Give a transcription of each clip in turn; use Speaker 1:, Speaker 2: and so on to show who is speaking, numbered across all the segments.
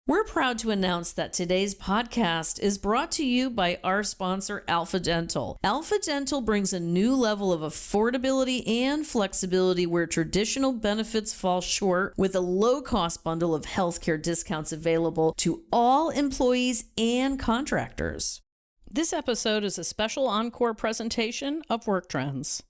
Speaker 1: We're proud to announce that today's podcast is brought to you by our sponsor, Alpha Dental. Alpha Dental brings a new level of affordability and flexibility where traditional benefits fall short, with a low-cost bundle of healthcare discounts available to all employees and contractors. This episode is a special encore presentation of Work Trends.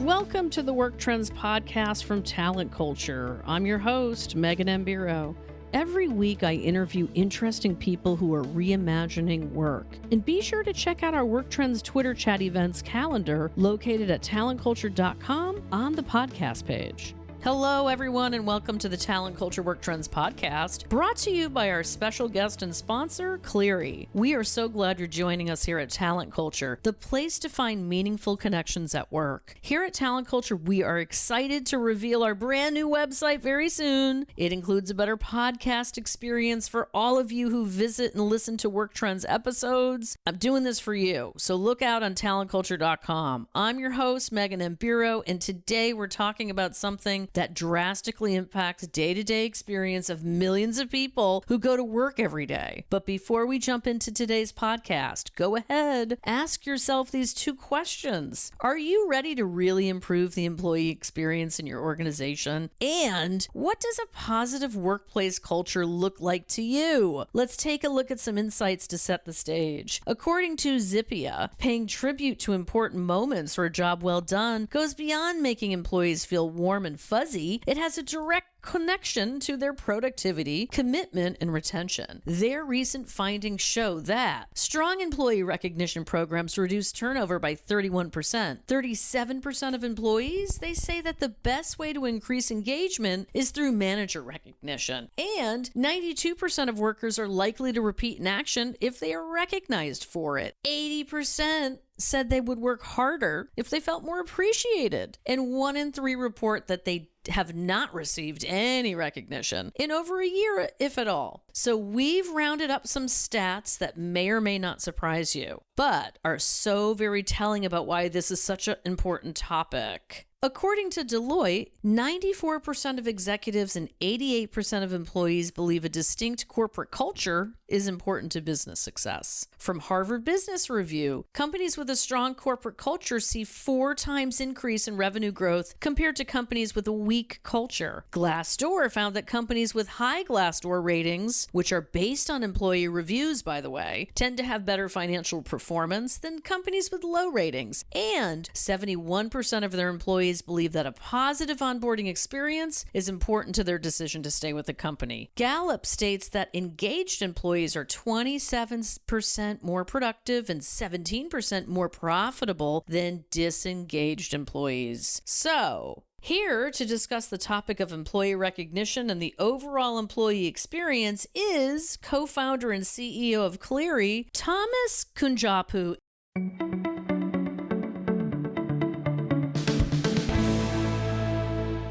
Speaker 1: Welcome to the Work Trends podcast from Talent Culture. I'm your host, Megan Mbiro. Every week I interview interesting people who are reimagining work. And be sure to check out our Work Trends Twitter chat events calendar located at talentculture.com on the podcast page. Hello, everyone, and welcome to the Talent Culture Work Trends podcast, brought to you by our special guest and sponsor, Cleary. We are so glad you're joining us here at Talent Culture, the place to find meaningful connections at work. Here at Talent Culture, we are excited to reveal our brand new website very soon. It includes a better podcast experience for all of you who visit and listen to Work Trends episodes. I'm doing this for you, so look out on talentculture.com. I'm your host, Megan Mbiro, and today we're talking about something that drastically impacts day-to-day experience of millions of people who go to work every day. But before we jump into today's podcast, go ahead, ask yourself these two questions. Are you ready to really improve the employee experience in your organization? And what does a positive workplace culture look like to you? Let's take a look at some insights to set the stage. According to Zippia, paying tribute to important moments or a job well done goes beyond making employees feel warm and fuzzy. It has a direct connection to their productivity, commitment, and retention. Their recent findings show that strong employee recognition programs reduce turnover by 31%. 37% of employees, they say that the best way to increase engagement is through manager recognition. And 92% of workers are likely to repeat an action if they are recognized for it. 80% said they would work harder if they felt more appreciated. And 1 in 3 report that they have not received any recognition in over a year, if at all. So we've rounded up some stats that may or may not surprise you, but are so very telling about why this is such an important topic. According to Deloitte, 94% of executives and 88% of employees believe a distinct corporate culture is important to business success. From Harvard Business Review, companies with a strong corporate culture see 4 times increase in revenue growth compared to companies with a weak culture. Glassdoor found that companies with high Glassdoor ratings, which are based on employee reviews, by the way, tend to have better financial performance than companies with low ratings. And 71% of their employees believe that a positive onboarding experience is important to their decision to stay with the company. Gallup states that engaged employees are 27% more productive and 17% more profitable than disengaged employees. So, here to discuss the topic of employee recognition and the overall employee experience is co-founder and CEO of Cleary, Thomas Kunjapu.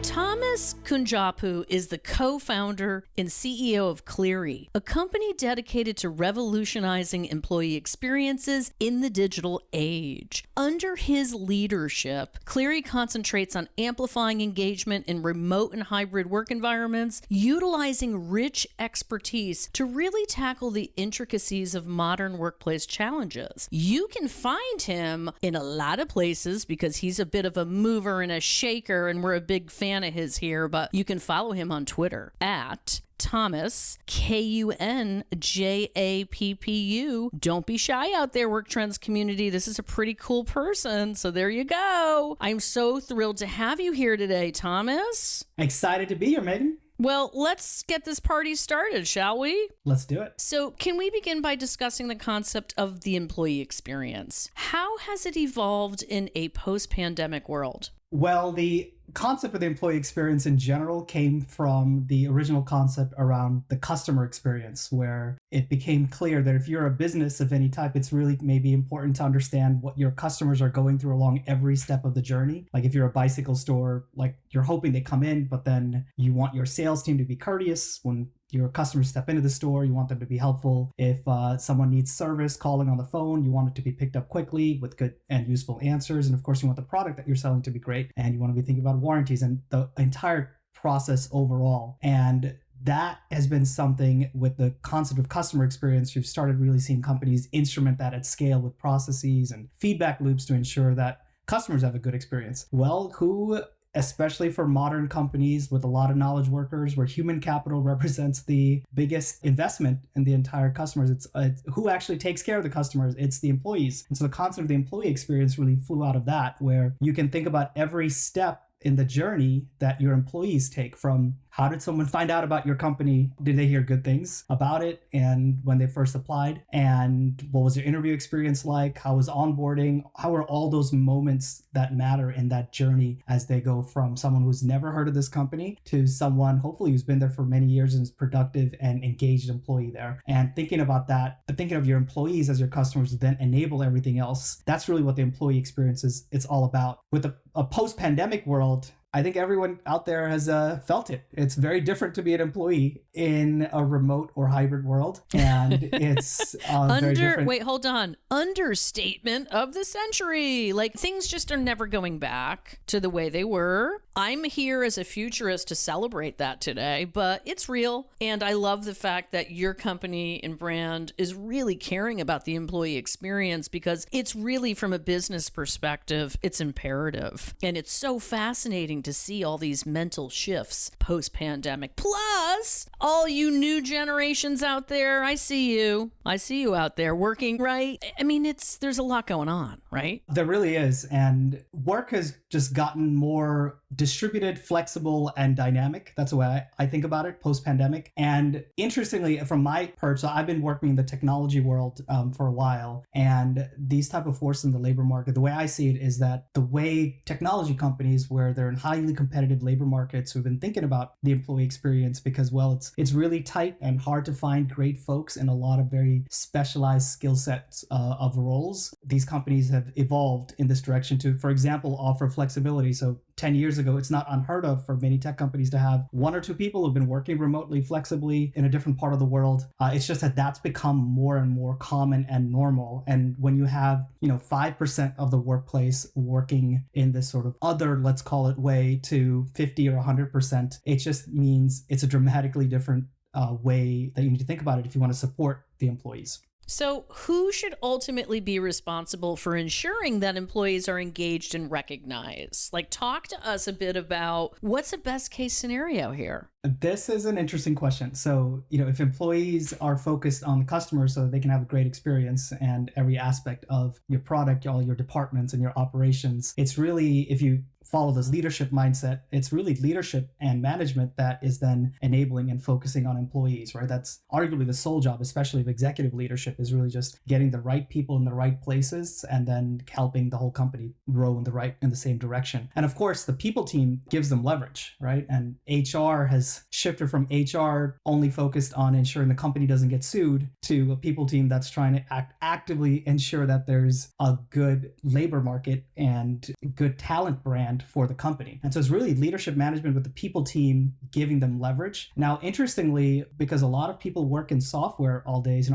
Speaker 1: Thomas Kunjapu is the co-founder and CEO of Cleary, a company dedicated to revolutionizing employee experiences in the digital age. Under his leadership, Cleary concentrates on amplifying engagement in remote and hybrid work environments, utilizing rich expertise to really tackle the intricacies of modern workplace challenges. You can find him in a lot of places because he's a bit of a mover and a shaker, and we're a big fan of his here, but you can follow him on Twitter at Thomas, Kunjappu. Don't be shy out there, Work Trends community. This is a pretty cool person, so there you go. I'm so thrilled to have you here today, Thomas.
Speaker 2: Excited to be here, Megan.
Speaker 1: Well, let's get this party started, shall we?
Speaker 2: Let's do it.
Speaker 1: So, can we begin by discussing the concept of the employee experience? How has it evolved in a post-pandemic world?
Speaker 2: Well, the concept of the employee experience in general came from the original concept around the customer experience, where it became clear that if you're a business of any type, it's really maybe important to understand what your customers are going through along every step of the journey. Like if you're a bicycle store, like you're hoping they come in, but then you want your sales team to be courteous when your customers step into the store. You want them to be helpful. If someone needs service calling on the phone, you want it to be picked up quickly with good and useful answers. And of course, you want the product that you're selling to be great. And you want to be thinking about warranties and the entire process overall. And that has been something with the concept of customer experience. You've started really seeing companies instrument that at scale with processes and feedback loops to ensure that customers have a good experience. Well, especially for modern companies with a lot of knowledge workers, where human capital represents the biggest investment in the entire customers. It's who actually takes care of the customers. It's the employees. And so the concept of the employee experience really flew out of that, where you can think about every step in the journey that your employees take, from how did someone find out about your company? Did they hear good things about it? And when they first applied? And what was their interview experience like? How was onboarding? How are all those moments that matter in that journey as they go from someone who's never heard of this company to someone hopefully who's been there for many years and is productive and engaged employee there? And thinking about that, thinking of your employees as your customers to then enable everything else, that's really what the employee experience is. It's all about. With a post-pandemic world, I think everyone out there has felt it. It's very different to be an employee in a remote or hybrid world. And it's very different.
Speaker 1: Wait, hold on. Understatement of the century. Like, things just are never going back to the way they were. I'm here as a futurist to celebrate that today, but it's real. And I love the fact that your company and brand is really caring about the employee experience, because it's really, from a business perspective, it's imperative. And it's so fascinating to see all these mental shifts post-pandemic. Plus, all you new generations out there, I see you out there working, right? I mean, there's a lot going on, right?
Speaker 2: There really is. And work has just gotten more distributed, flexible, and dynamic. That's the way I think about it post-pandemic. And interestingly, from my perch, so I've been working in the technology world for a while, and these type of forces in the labor market, the way I see it is that the way technology companies, where they're in highly competitive labor markets, who've been thinking about the employee experience, because, well, it's really tight and hard to find great folks in a lot of very specialized skill sets of roles. These companies have evolved in this direction to, for example, offer flexibility. So 10 years ago, it's not unheard of for many tech companies to have one or two people who've been working remotely, flexibly in a different part of the world. It's just that that's become more and more common and normal. And when you have, 5% of the workplace working in this sort of other, let's call it, way to 50 or 100%, it just means it's a dramatically different way that you need to think about it if you want to support the employees.
Speaker 1: So who should ultimately be responsible for ensuring that employees are engaged and recognized? Like, talk to us a bit about what's a best case scenario here.
Speaker 2: This is an interesting question. So, if employees are focused on the customer so that they can have a great experience and every aspect of your product, all your departments and your operations, it's really, if you follow this leadership mindset, it's really leadership and management that is then enabling and focusing on employees, right? That's arguably the sole job, especially of executive leadership, is really just getting the right people in the right places and then helping the whole company grow in the same direction. And of course, the people team gives them leverage, right? And HR has shifted from HR only focused on ensuring the company doesn't get sued to a people team that's trying to actively ensure that there's a good labor market and good talent brand for the company. And so it's really leadership management with the people team giving them leverage. Now, interestingly, because a lot of people work in software all day, IT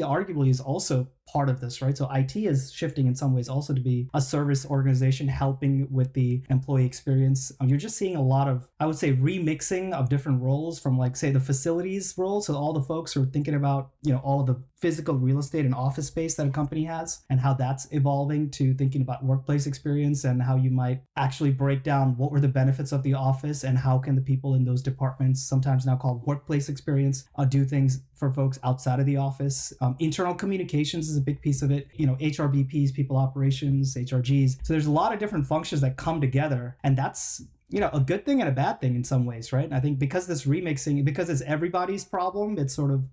Speaker 2: arguably is also part of this, right? So IT is shifting in some ways also to be a service organization helping with the employee experience. You're just seeing a lot of, I would say, remixing of different roles from, like, say, the facilities role. So all the folks who are thinking about, all of the physical real estate and office space that a company has and how that's evolving, to thinking about workplace experience and how you might actually break down what were the benefits of the office and how can the people in those departments, sometimes now called workplace experience, do things for folks outside of the office. Internal communications is a big piece of it. HRBPs, people operations, HRGs. So there's a lot of different functions that come together, and that's a good thing and a bad thing in some ways, right? And I think because this remixing, because it's everybody's problem, it's sort of,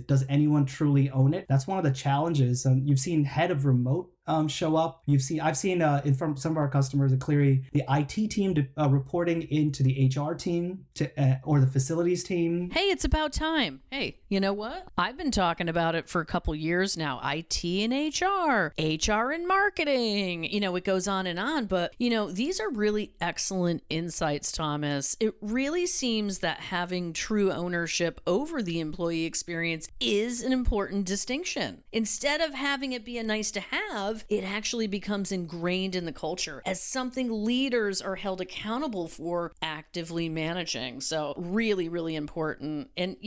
Speaker 2: does anyone truly own it? That's one of the challenges. You've seen head of remote show up. I've seen from some of our customers at Cleary, the IT team reporting into the HR team or the facilities team.
Speaker 1: Hey, it's about time. Hey, you know what? I've been talking about it for a couple years now. IT and HR and marketing. It goes on and on. But, these are really excellent insights, Thomas. It really seems that having true ownership over the employee experience is an important distinction. Instead of having it be a nice to have, it actually becomes ingrained in the culture as something leaders are held accountable for actively managing. So really, really important. And,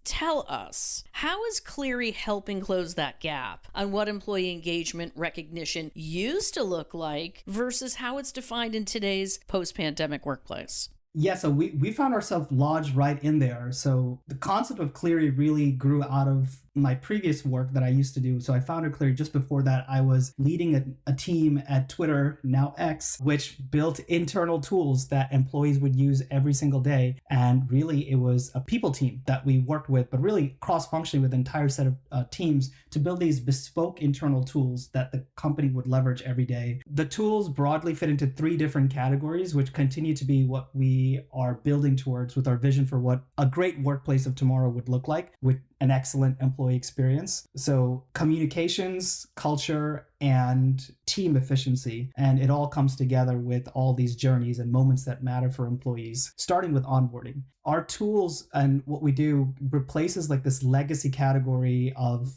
Speaker 1: tell us, how is Cleary helping close that gap on what employee engagement recognition used to look like versus how it's defined in today's post-pandemic workplace?
Speaker 2: Yeah, so we found ourselves lodged right in there. So the concept of Cleary really grew out of my previous work that I used to do. So I founded Cleary. Just before that, I was leading a team at Twitter, now X, which built internal tools that employees would use every single day. And really, it was a people team that we worked with, but really cross-functioning with an entire set of teams to build these bespoke internal tools that the company would leverage every day. The tools broadly fit into 3 different categories, which continue to be what we are building towards with our vision for what a great workplace of tomorrow would look like, with an excellent employee experience. So communications, culture, and team efficiency. And it all comes together with all these journeys and moments that matter for employees, starting with onboarding. Our tools and what we do replaces like this legacy category of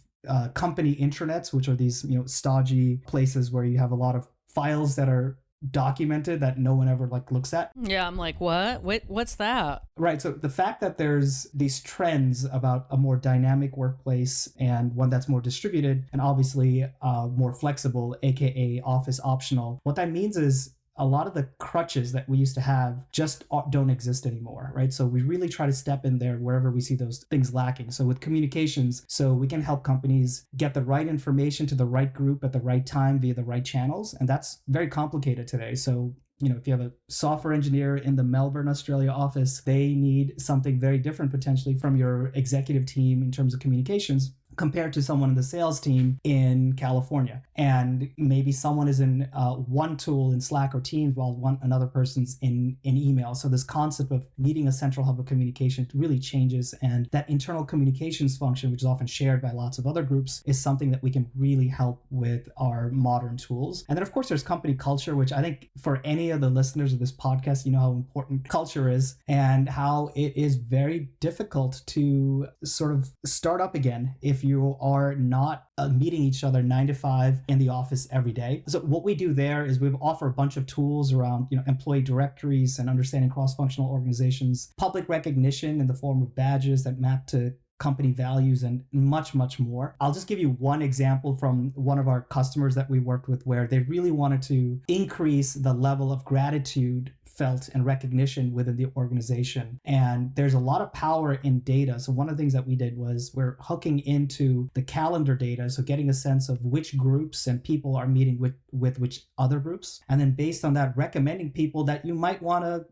Speaker 2: company intranets, which are these stodgy places where you have a lot of files that are documented that no one ever looks at.
Speaker 1: Yeah, I'm like, what? What's that?
Speaker 2: Right. So the fact that there's these trends about a more dynamic workplace and one that's more distributed and obviously more flexible, aka office optional, what that means is a lot of the crutches that we used to have just don't exist anymore, right? So we really try to step in there wherever we see those things lacking. So with communications, so we can help companies get the right information to the right group at the right time via the right channels. And that's very complicated today. So if you have a software engineer in the Melbourne, Australia office, they need something very different potentially from your executive team in terms of communications compared to someone in the sales team in California. And maybe someone is in one tool in Slack or Teams while another person's in email. So this concept of needing a central hub of communication really changes. And that internal communications function, which is often shared by lots of other groups, is something that we can really help with our modern tools. And then of course there's company culture, which I think for any of the listeners of this podcast, you know how important culture is and how it is very difficult to sort of start up again if you are not meeting each other 9 to 5 in the office every day. So what we do there is we offer a bunch of tools around employee directories and understanding cross-functional organizations, public recognition in the form of badges that map to company values, and much, much more. I'll just give you one example from one of our customers that we worked with where they really wanted to increase the level of gratitude felt and recognition within the organization. And there's a lot of power in data. So one of the things that we did was we're hooking into the calendar data. So getting a sense of which groups and people are meeting with which other groups. And then based on that, recommending people that you might want to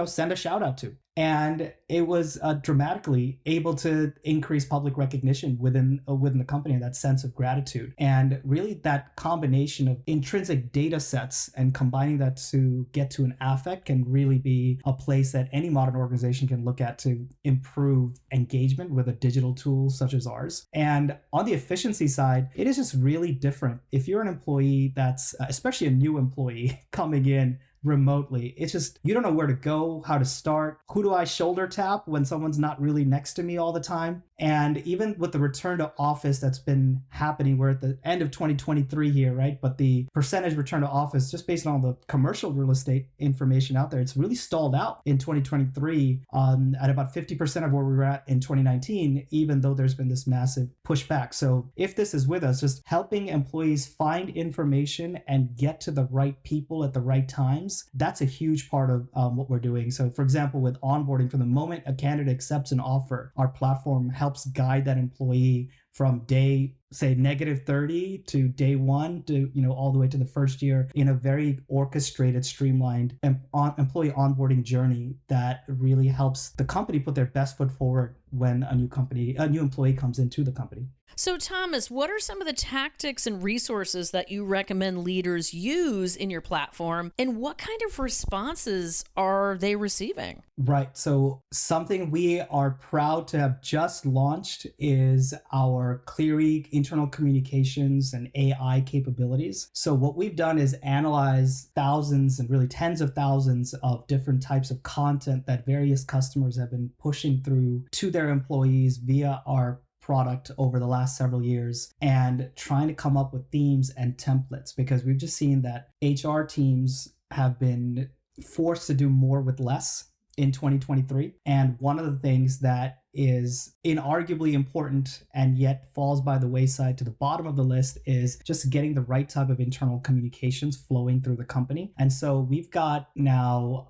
Speaker 2: send a shout out to. And it was dramatically able to increase public recognition within the company, that sense of gratitude. And really that combination of intrinsic data sets and combining that to get to an affect can really be a place that any modern organization can look at to improve engagement with a digital tool such as ours. And on the efficiency side, it is just really different. If you're an employee that's, especially a new employee coming in remotely, it's just, you don't know where to go, how to start, who do I shoulder tap when someone's not really next to me all the time. And even with the return to office that's been happening, we're at the end of 2023 here, right? But the percentage return to office, just based on all the commercial real estate information out there, it's really stalled out in 2023 at about 50% of where we were at in 2019, even though there's been this massive pushback. So if this is with us, just helping employees find information and get to the right people at the right times, that's a huge part of what we're doing. So for example, with onboarding, from the moment a candidate accepts an offer, our platform helps guide that employee from day say -30 to day one to, all the way to the first year in a very orchestrated, streamlined employee onboarding journey that really helps the company put their best foot forward when a new employee comes into the company.
Speaker 1: So, Thomas, what are some of the tactics and resources that you recommend leaders use in your platform, and what kind of responses are they receiving?
Speaker 2: Right. So something we are proud to have just launched is our Cleary internal communications and AI capabilities. So what we've done is analyze thousands and really tens of thousands of different types of content that various customers have been pushing through to their employees via our product over the last several years, and trying to come up with themes and templates, because we've just seen that HR teams have been forced to do more with less in 2023. And one of the things that is inarguably important and yet falls by the wayside to the bottom of the list is just getting the right type of internal communications flowing through the company. And so we've got now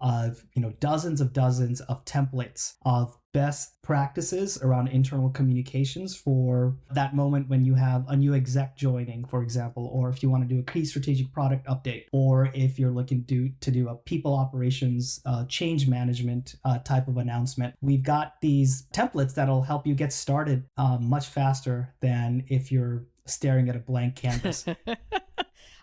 Speaker 2: dozens of templates of best practices around internal communications for that moment when you have a new exec joining, for example, or if you want to do a key strategic product update, or if you're looking to do a people operations change management type of announcement. We've got these templates that'll help you get started much faster than if you're staring at a blank canvas.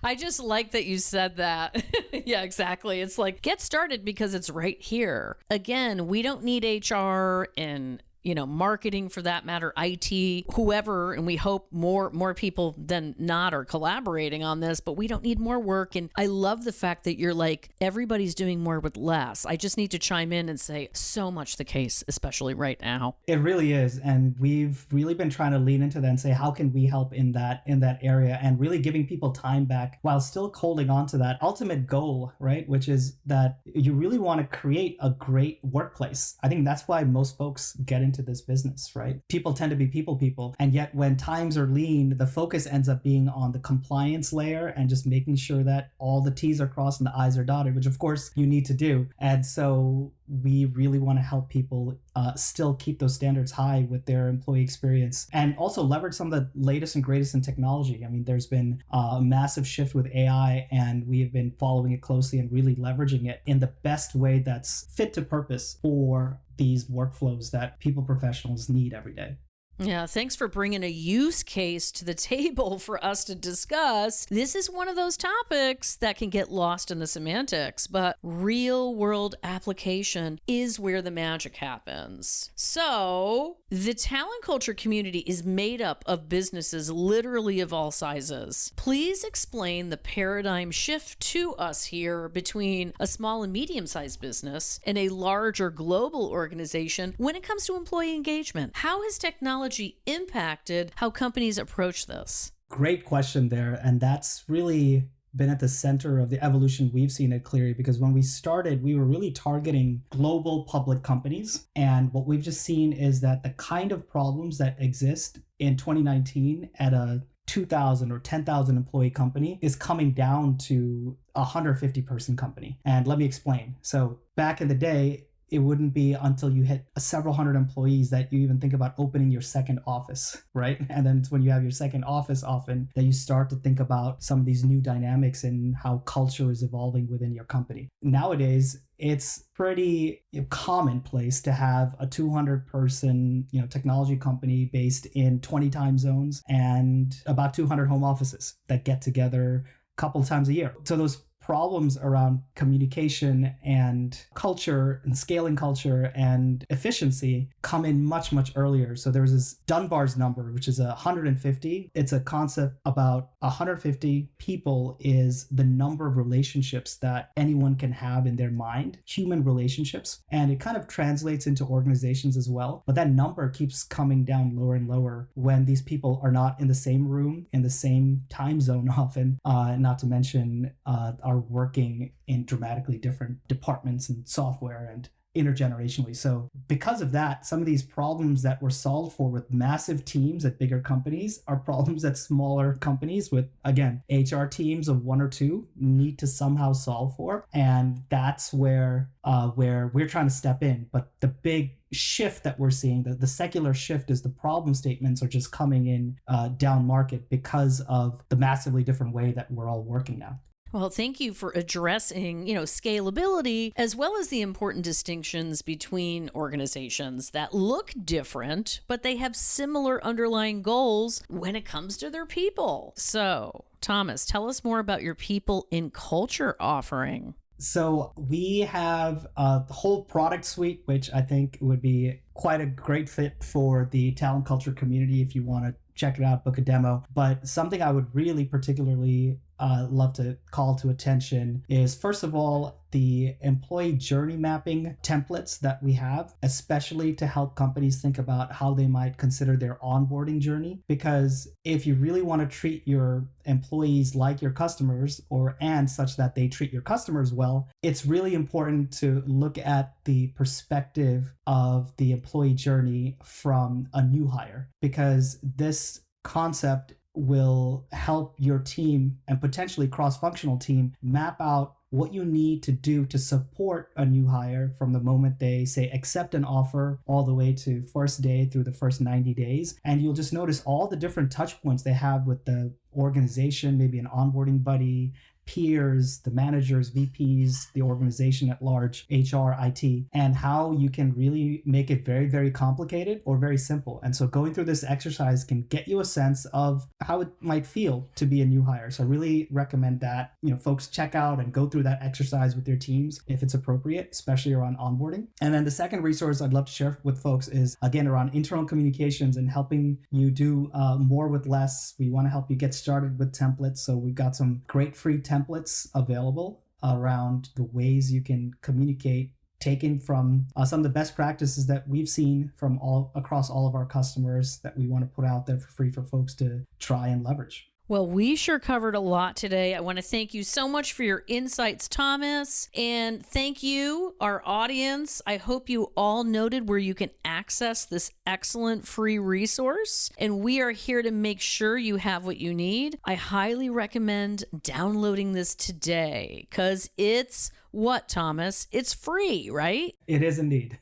Speaker 1: I just like that you said that. Yeah, exactly. It's like, get started because it's right here. Again, we don't need HR and marketing for that matter, IT, whoever, and we hope more people than not are collaborating on this, but we don't need more work. And I love the fact that you're like, everybody's doing more with less. I just need to chime in and say, so much the case, especially right now.
Speaker 2: It really is. And we've really been trying to lean into that and say, how can we help in that area, and really giving people time back while still holding on to that ultimate goal, right? Which is that you really want to create a great workplace. I think that's why most folks get into this business, right? People tend to be people, and yet when times are lean, the focus ends up being on the compliance layer and just making sure that all the T's are crossed and the I's are dotted, which of course you need to do. And so we really want to help people still keep those standards high with their employee experience, and also leverage some of the latest and greatest in technology. I mean, there's been a massive shift with AI, and we have been following it closely and really leveraging it in the best way that's fit to purpose for these workflows that people professionals need every day.
Speaker 1: Yeah, thanks for bringing a use case to the table for us to discuss. This is one of those topics that can get lost in the semantics, but real world application is where the magic happens. So, the talent culture community is made up of businesses literally of all sizes. Please explain the paradigm shift to us here between a small and medium-sized business and a larger global organization when it comes to employee engagement. How has technology impacted how companies approach this?
Speaker 2: Great question there. And that's really been at the center of the evolution we've seen at Cleary, because when we started, we were really targeting global public companies. And what we've just seen is that the kind of problems that exist in 2019 at a 2,000 or 10,000 employee company is coming down to a 150 person company. And let me explain. So back in the day, it wouldn't be until you hit several hundred employees that you even think about opening your second office, right? And then it's when you have your second office often that you start to think about some of these new dynamics and how culture is evolving within your company. Nowadays, it's pretty commonplace to have a 200-person, technology company based in 20 time zones and about 200 home offices that get together a couple of times a year. So those problems around communication and culture and scaling culture and efficiency come in much, much earlier. So there's this Dunbar's number, which is 150. It's a concept about 150 people is the number of relationships that anyone can have in their mind, human relationships. And it kind of translates into organizations as well. But that number keeps coming down lower and lower when these people are not in the same room, in the same time zone often, not to mention are working in dramatically different departments and software and intergenerationally. So because of that, some of these problems that were solved for with massive teams at bigger companies are problems that smaller companies with, again, HR teams of one or two need to somehow solve for. And that's where we're trying to step in. But the big shift that we're seeing, the secular shift, is the problem statements are just coming in down market because of the massively different way that we're all working now.
Speaker 1: Well, thank you for addressing, scalability, as well as the important distinctions between organizations that look different, but they have similar underlying goals when it comes to their people. So, Thomas, tell us more about your people in culture offering.
Speaker 2: So we have the whole product suite, which I think would be quite a great fit for the talent culture community if you want to check it out, book a demo. But something I would really particularly love to call to attention is, first of all, the employee journey mapping templates that we have, especially to help companies think about how they might consider their onboarding journey. Because if you really want to treat your employees like your customers, and such that they treat your customers well, it's really important to look at the perspective of the employee journey from a new hire, because this concept will help your team and potentially cross-functional team map out what you need to do to support a new hire from the moment they say accept an offer all the way to first day through the first 90 days. And you'll just notice all the different touch points they have with the organization, maybe an onboarding buddy, peers, the managers, VPs, the organization at large, HR, IT, and how you can really make it very, very complicated or very simple. And so going through this exercise can get you a sense of how it might feel to be a new hire. So I really recommend that, folks check out and go through that exercise with their teams if it's appropriate, especially around onboarding. And then the second resource I'd love to share with folks is, again, around internal communications and helping you do more with less. We want to help you get started with templates. So we've got some great free templates available around the ways you can communicate, taken from some of the best practices that we've seen from all across all of our customers that we want to put out there for free for folks to try and leverage.
Speaker 1: Well, we sure covered a lot today. I want to thank you so much for your insights, Thomas, and thank you, our audience. I hope you all noted where you can access this excellent free resource, and we are here to make sure you have what you need. I highly recommend downloading this today, because it's what, Thomas? It's free, right?
Speaker 2: It is indeed.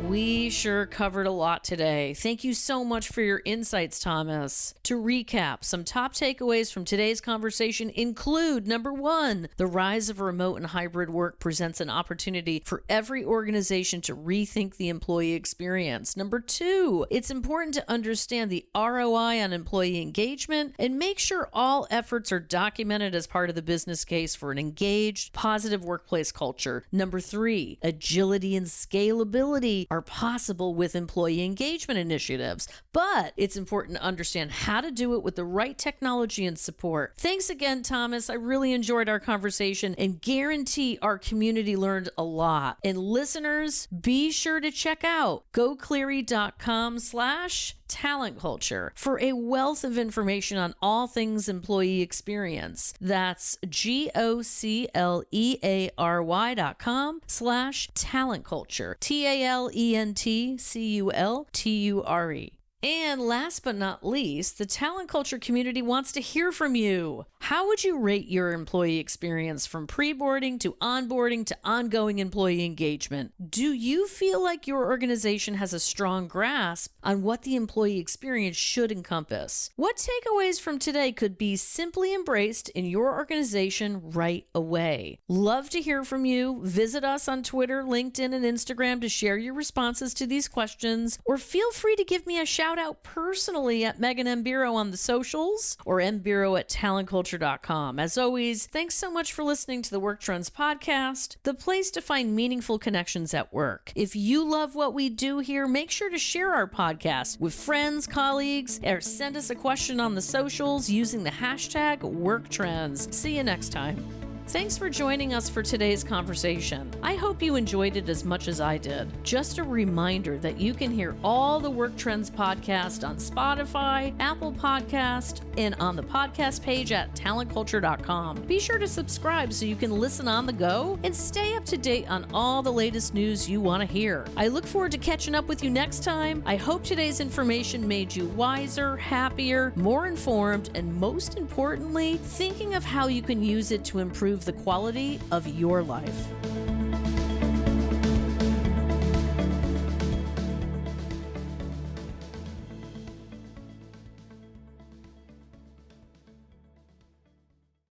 Speaker 1: We sure covered a lot today. Thank you so much for your insights, Thomas. To recap, some top takeaways from today's conversation include, number one, the rise of remote and hybrid work presents an opportunity for every organization to rethink the employee experience. Number two, it's important to understand the ROI on employee engagement and make sure all efforts are documented as part of the business case for an engaged, positive workplace culture. Number three, agility and scalability are possible with employee engagement initiatives, but it's important to understand how to do it with the right technology and support. Thanks again, Thomas. I really enjoyed our conversation and guarantee our community learned a lot. And listeners, be sure to check out gocleary.com/talent culture for a wealth of information on all things employee experience. That's gocleary.com/talent culture. TALENTCULTURE. And last but not least, the talent culture community wants to hear from you. How would you rate your employee experience from pre-boarding to onboarding to ongoing employee engagement? Do you feel like your organization has a strong grasp on what the employee experience should encompass? What takeaways from today could be simply embraced in your organization right away? Love to hear from you. Visit us on Twitter, LinkedIn, and Instagram to share your responses to these questions, or feel free to give me a shout out personally at Megan M. Bureau on the socials or mbureau@talentculture.com. As always, thanks so much for listening to the Work Trends Podcast, the place to find meaningful connections at work. If you love what we do here, make sure to share our podcast with friends, colleagues, or send us a question on the socials using the hashtag WorkTrends. See you next time. Thanks for joining us for today's conversation. I hope you enjoyed it as much as I did. Just a reminder that you can hear all the Work Trends podcast on Spotify, Apple Podcast, and on the podcast page at talentculture.com. Be sure to subscribe so you can listen on the go and stay up to date on all the latest news you want to hear. I look forward to catching up with you next time. I hope today's information made you wiser, happier, more informed, and most importantly, thinking of how you can use it to improve improve the quality of your life.